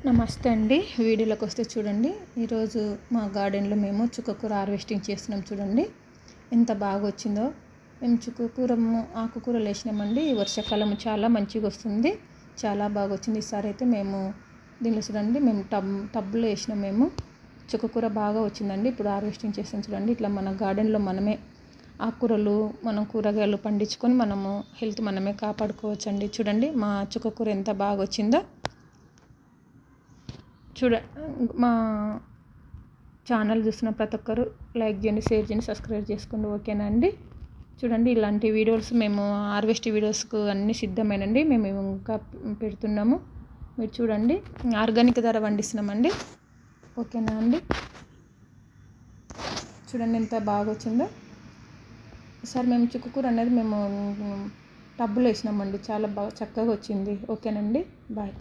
నమస్తే అండి. వీడియోలోకి వస్తే చూడండి, ఈరోజు మా గార్డెన్లో మేము చుక్కకూర హార్వెస్టింగ్ చేస్తున్నాం. చూడండి ఎంత బాగా వచ్చిందో. మేము చుక్కకూర ఆకుకూరలు వేసినామండి. ఈ వర్షాకాలం చాలా మంచిగా వస్తుంది, చాలా బాగా వచ్చింది. ఈసారి అయితే మేము దీనిలో చూడండి, మేము టబ్లో వేసినాం. మేము చుక్కకూర బాగా వచ్చిందండి. ఇప్పుడు హార్వెస్టింగ్ చేస్తాం. చూడండి ఇట్లా మన గార్డెన్లో మనమే ఆకుకూరలు, మనం కూరగాయలు పండించుకొని మనము హెల్త్ మనమే కాపాడుకోవచ్చండి. చూడండి మా చుక్కకూర ఎంత బాగా వచ్చిందో. మా ఛానల్ చూస్తున్న ప్రతి ఒక్కరు లైక్ చేయండి, షేర్ చేయండి, సబ్స్క్రైబ్ చేసుకోండి. ఓకేనా అండి. చూడండి ఇలాంటి వీడియోస్ మేము హార్వెస్ట్ వీడియోస్కు అన్నీ సిద్ధమేనండి. మేము ఇంకా పెడుతున్నాము. మీరు చూడండి, ఆర్గానిక్ ధర పండిస్తున్నామండి. ఓకేనా అండి. చూడండి ఎంత బాగా వచ్చిందో. ఈసారి మేము చుక్కకూర అనేది మేము టబ్బులో వేసినామండి. చాలా బాగా చక్కగా వచ్చింది. ఓకేనండి. బాయ్.